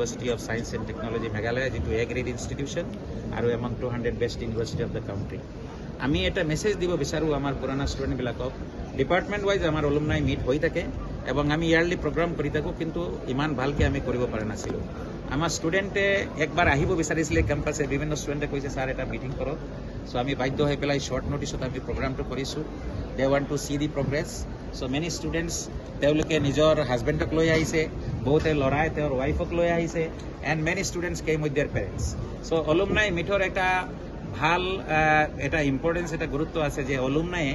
University of Science and Technology Meghalaya যেটো A grade institution আৰু among 200 best university of the country. আমি এটা message দিব বিচাৰো আমাৰ পুৰানা স্টুডেন্ট বিলাকক ডিপাৰ্টমেন্ট ওয়াইজ আমাৰ অলুমনাই মিট হৈ থাকে এবং আমি ইয়াৰলি প্ৰোগ্ৰাম কৰি থাকো কিন্তু ইমান ভালকে আমি কৰিব পৰা নাছিলো আমাৰ স্টুডেন্টে একবাৰ আহিব বিচাৰিছিলে ক্যাম্পাসে বিভিন্ন স্টুডেন্টে কৈছে স্যাৰ এটা মিটিং কৰক সো আমি বাধ্য হৈ পেলাই শৰ্ট নোটিছত আমি প্ৰোগ্ৰামটো কৰিছো they want to see the progress so many students তেওঁলোকে নিজৰ হাজবেন্ডক লৈ আহিছে বহুতে লৰাই তেওঁৰ ওয়াইফক লৈ আহিছে and many students came with their parents so alumni মিটৰ এটা ভাল এটা ইম্পর্টেন্স এটা গুরুত্ব আছে যে alumni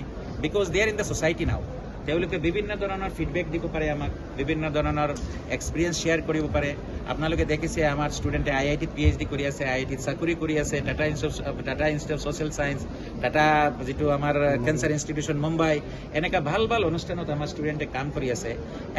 because they are in the society now তেওঁলোকে বিভিন্ন ধৰণৰ ফিডবেক দিব পাৰে আমাক বিভিন্ন ধৰণৰ এক্সপিৰিয়েন্স শ্বেয়াৰ কৰিব পাৰে আপোনালোকে দেখিছে আমাৰ ষ্টুডেণ্টে আইআইটিত পিএইচডি কৰি আছে আইআইটিত চাকৰি কৰি আছে Tata institute of social science Tata যিটো আমাৰ কেঞ্চাৰ ইনষ্টিটিউশ্যন মুম্বাই এনেকুৱা ভাল ভাল অনুষ্ঠানত আমাৰ ষ্টুডেণ্টে কাম কৰি আছে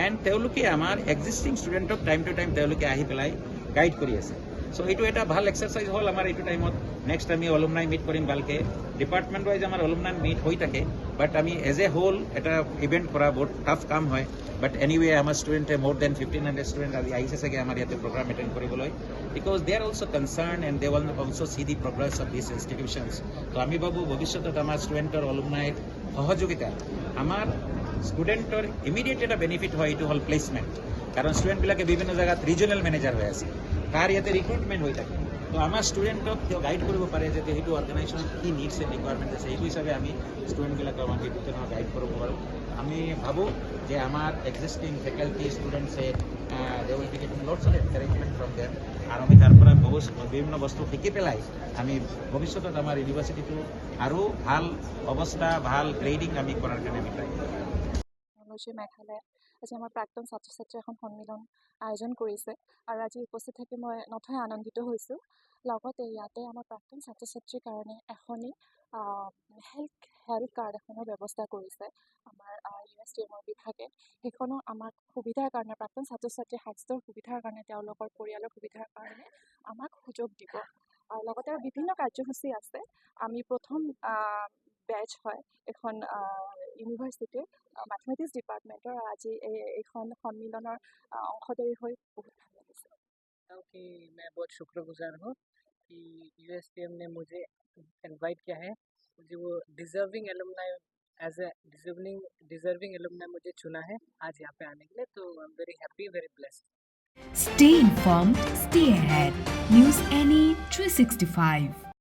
এণ্ড তেওঁলোকে আমাৰ এক্সিষ্টিং ষ্টুডেণ্টক টাইম টু টাইম তেওঁলোকে আহি পেলাই গাইড কৰি আছে সো এইটো এটা ভাল এক্সাৰচাইজ হ'ল আমাৰ এইটো টাইমত নেক্সট আমি অলুমনাই মিট কৰিম ভালকে ডিপাৰ্টমেণ্ট ৱাইজ আমাৰ অলুমনাই মিট হৈ থাকে বাট আমি এজ এ হোল এটা ইভেণ্ট কৰা বহুত টাফ কাম হয় বাট এনিৱে আমাৰ ষ্টুডেণ্টে মোৰ দেন 1500 ষ্টুডেণ্ট আজি আহিছে চাগে আমাৰ ইয়াতে প্ৰগ্ৰাম এটেণ্ড কৰিবলৈ because they R also' concerned and De want also' C the progress of this institutions তো আমি ভাবোঁ ভৱিষ্যতত আমাৰ ষ্টুডেণ্টৰ অলুমনাইৰ সহযোগিতা আমাৰ ষ্টুডেণ্টৰ ইমিডিয়েট এটা বেনিফিট হয় এইটো হ'ল প্লেচমেণ্ট কাৰণ ষ্টুডেণ্টবিলাকে বিভিন্ন জেগাত ৰিজনেল মেনেজাৰ হৈ আছে তাৰ ইয়াতে ৰিক্ৰুটমেণ্ট হৈ থাকে তো আমাৰ ষ্টুডেণ্টক তেওঁ গাইড কৰিব পাৰে যে সেইটো অৰ্গেনাইজেশ্যনত কি নিডছ এণ্ড ৰিকুৱাৰমেণ্ট আছে সেইটো হিচাপে আমি ষ্টুডেণ্টবিলাকক আমাক সেইটো তেনেকুৱা গাইড কৰিব পাৰোঁ আমি ভাবোঁ যে আমাৰ এক্সিষ্টিং ফেকাল্টি ষ্টুডেণ্টছে they will be getting lots of encouragement from them আৰু আমি তাৰ পৰা বিভিন্ন বস্তু শিকি পেলাই আমি ভৱিষ্যতত আমাৰ ইউনিভাৰ্চিটিটো আৰু ভাল অৱস্থা ভাল গ্ৰেডিং আমি কৰাৰ কাৰণে বিচাৰিম মেঘালয় আজি আমাৰ প্ৰাক্তন ছাত্ৰ ছাত্ৰী এখন সন্মিলন আয়োজন কৰিছে আৰু আজি উপস্থিত থাকি মই নথৈ আনন্দিত হৈছোঁ লগতে ইয়াতে আমাৰ প্ৰাক্তন ছাত্ৰ ছাত্ৰীৰ কাৰণে এখনি হেল্থ কাৰ্ড এখনৰ ব্যৱস্থা কৰিছে আমাৰ USTMৰ বিভাগে সেইখনো আমাক সুবিধাৰ কাৰণে প্ৰাক্তন ছাত্ৰ ছাত্ৰীৰ স্বাস্থ্যৰ সুবিধাৰ কাৰণে তেওঁলোকৰ পৰিয়ালৰ সুবিধাৰ কাৰণে আমাক সুযোগ দিব আৰু লগতে আৰু বিভিন্ন কাৰ্যসূচী আছে আমি প্ৰথম বেচ হয় এখন ইউনিভাৰ্চিটিৰ मैथमेटिक्स डिपार्टमेंटर आज এইখন সন্মিলনৰ অংশদাৰী হৈ বহুত ভাল লাগিছে कि मैं बहुत शुक्रगुजार हूँ कि USTM ने मुझे इनवाइट किया है मुझे वो deserving alumni as a deserving alumni मुझे चुना है आज यहाँ पे आने के लिए तो I am very happy very blessed Stay informed, stay ahead. News Any 365.